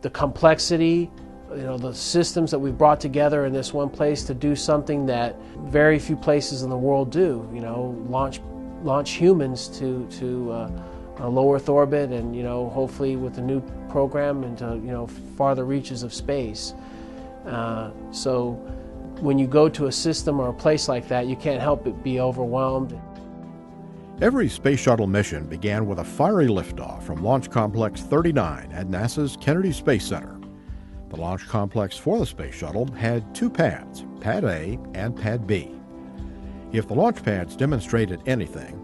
the complexity, the systems that we've brought together in this one place to do something that very few places in the world do. Launch humans to a low Earth orbit, and hopefully with the new program into farther reaches of space. So when you go to a system or a place like that, you can't help but be overwhelmed. Every space shuttle mission began with a fiery liftoff from Launch Complex 39 at NASA's Kennedy Space Center. The launch complex for the space shuttle had two pads, Pad A and Pad B. If the launch pads demonstrated anything,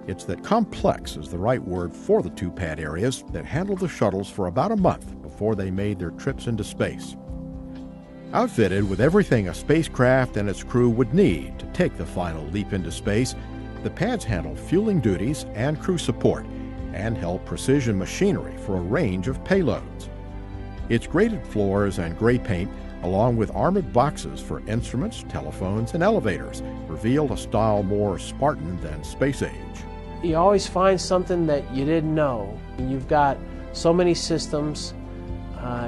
it's that complex is the right word for the two pad areas that handled the shuttles for about a month before they made their trips into space. Outfitted with everything a spacecraft and its crew would need to take the final leap into space, the pads handle fueling duties and crew support and held precision machinery for a range of payloads. Its graded floors and gray paint, along with armored boxes for instruments, telephones, and elevators, revealed a style more Spartan than space age. You always find something that you didn't know. You've got so many systems.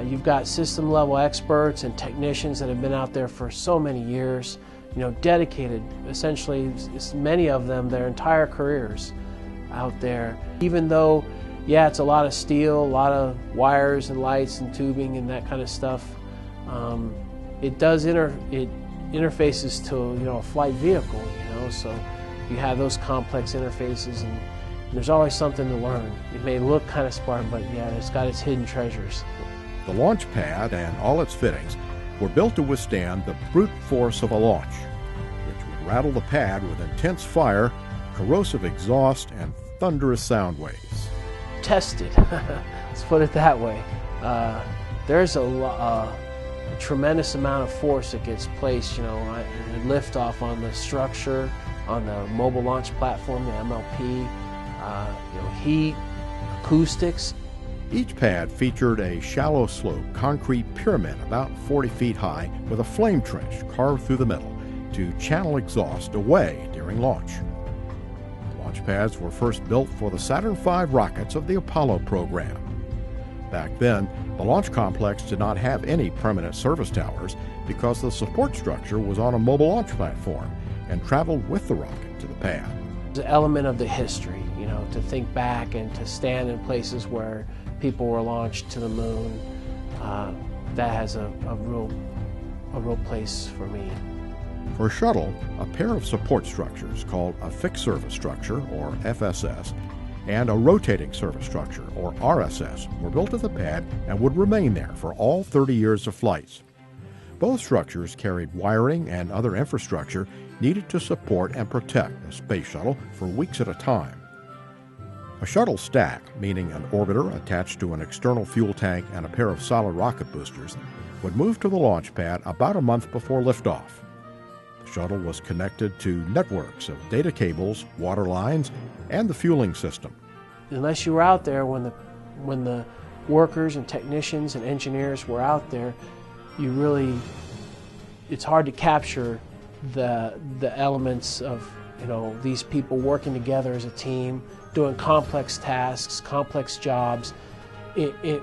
You've got system level experts and technicians that have been out there for so many years, dedicated, essentially, many of them, their entire careers out there. Even though, yeah, it's a lot of steel, a lot of wires and lights and tubing and that kind of stuff, it interfaces to a flight vehicle, so you have those complex interfaces, and there's always something to learn. It may look kind of Spartan, but yeah, it's got its hidden treasures. The launch pad and all its fittings were built to withstand the brute force of a launch, which would rattle the pad with intense fire, corrosive exhaust, and thunderous sound waves. Tested, let's put it that way. There's a tremendous amount of force that gets placed, liftoff on the structure, on the mobile launch platform, the MLP, heat, acoustics. Each pad featured a shallow slope concrete pyramid about 40 feet high with a flame trench carved through the middle to channel exhaust away during launch. The launch pads were first built for the Saturn V rockets of the Apollo program. Back then, the launch complex did not have any permanent service towers because the support structure was on a mobile launch platform and traveled with the rocket to the pad. It's an element of the history, to think back and to stand in places where people were launched to the moon. That has a real place for me. For Shuttle, a pair of support structures called a fixed service structure, or FSS, and a rotating service structure, or RSS, were built at the pad and would remain there for all 30 years of flights. Both structures carried wiring and other infrastructure needed to support and protect the space shuttle for weeks at a time. A shuttle stack, meaning an orbiter attached to an external fuel tank and a pair of solid rocket boosters, would move to the launch pad about a month before liftoff. The shuttle was connected to networks of data cables, water lines, and the fueling system. Unless you were out there when the workers and technicians and engineers were out there, it's hard to capture the elements of these people working together as a team, doing complex tasks, complex jobs,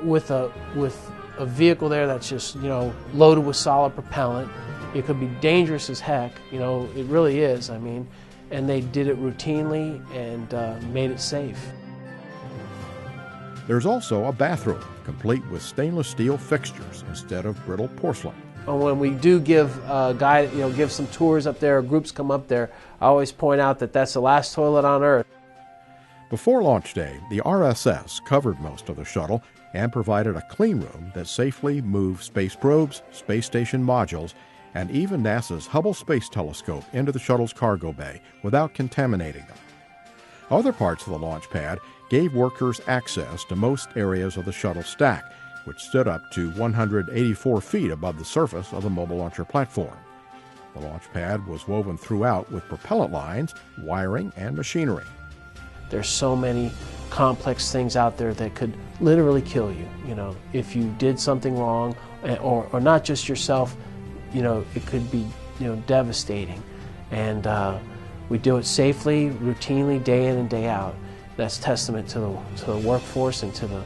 with a vehicle there that's just loaded with solid propellant. It could be dangerous as heck, it really is. And they did it routinely and made it safe. There's also a bathroom, complete with stainless steel fixtures instead of brittle porcelain. When we do give give some tours up there, or groups come up there, I always point out that that's the last toilet on Earth. Before launch day, the RSS covered most of the shuttle and provided a clean room that safely moved space probes, space station modules, and even NASA's Hubble Space Telescope into the shuttle's cargo bay without contaminating them. Other parts of the launch pad gave workers access to most areas of the shuttle stack, which stood up to 184 feet above the surface of the mobile launcher platform. The launch pad was woven throughout with propellant lines, wiring, and machinery. There's so many complex things out there that could literally kill you, if you did something wrong, or not just yourself, it could be, devastating. And we do it safely, routinely, day in and day out. That's testament to the workforce and to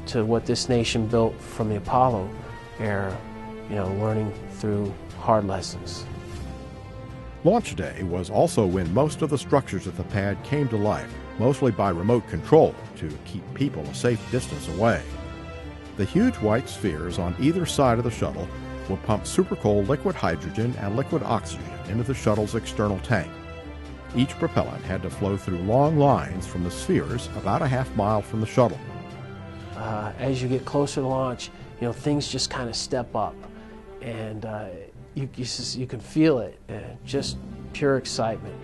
to what this nation built from the Apollo era, learning through hard lessons. Launch day was also when most of the structures at the pad came to life, mostly by remote control to keep people a safe distance away. The huge white spheres on either side of the shuttle will pump supercold liquid hydrogen and liquid oxygen into the shuttle's external tank. Each propellant had to flow through long lines from the spheres about a half-mile from the shuttle. As you get closer to launch, things just kind of step up, and you can feel it, just pure excitement,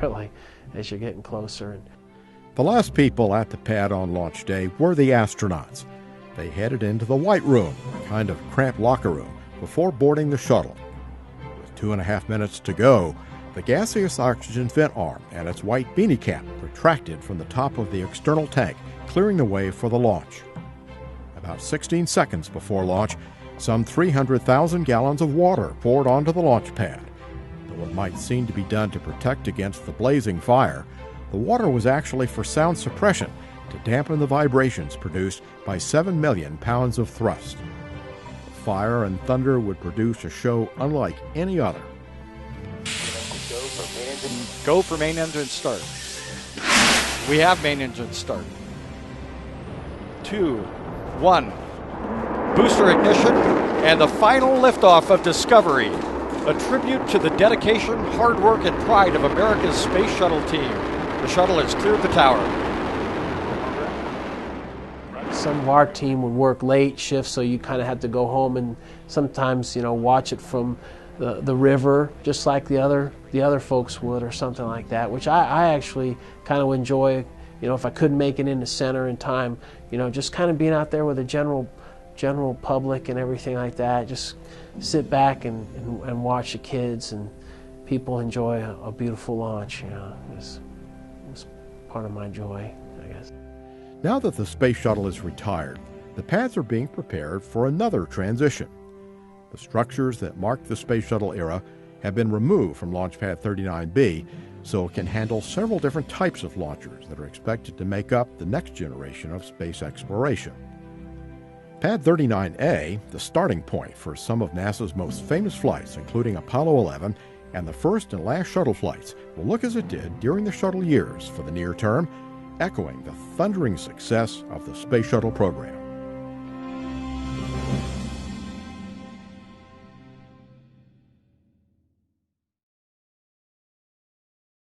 really, as you're getting closer. The last people at the pad on launch day were the astronauts. They headed into the White Room, a kind of cramped locker room, before boarding the shuttle. With 2.5 minutes to go, the gaseous oxygen vent arm and its white beanie cap retracted from the top of the external tank, clearing the way for the launch. About 16 seconds before launch, some 300,000 gallons of water poured onto the launch pad. Though what might seem to be done to protect against the blazing fire, the water was actually for sound suppression to dampen the vibrations produced by 7 million pounds of thrust. The fire and thunder would produce a show unlike any other. Go for main engine start. We have main engine start. 2, 1. Booster ignition and the final liftoff of Discovery. A tribute to the dedication, hard work, and pride of America's space shuttle team. The shuttle has cleared the tower. Some of our team would work late shifts, so you kind of had to go home and sometimes, watch it from the river, just like the other folks would, or something like that, which I actually kind of enjoy. If I couldn't make it into center in time, just kind of being out there with the general public and everything like that. Just sit back and watch the kids and people enjoy a beautiful launch. It's part of my joy, I guess. Now that the space shuttle is retired, the pads are being prepared for another transition. The structures that marked the space shuttle era have been removed from Launch Pad 39B, so it can handle several different types of launchers that are expected to make up the next generation of space exploration. Pad 39A, the starting point for some of NASA's most famous flights, including Apollo 11 and the first and last shuttle flights, will look as it did during the shuttle years for the near term, echoing the thundering success of the space shuttle program.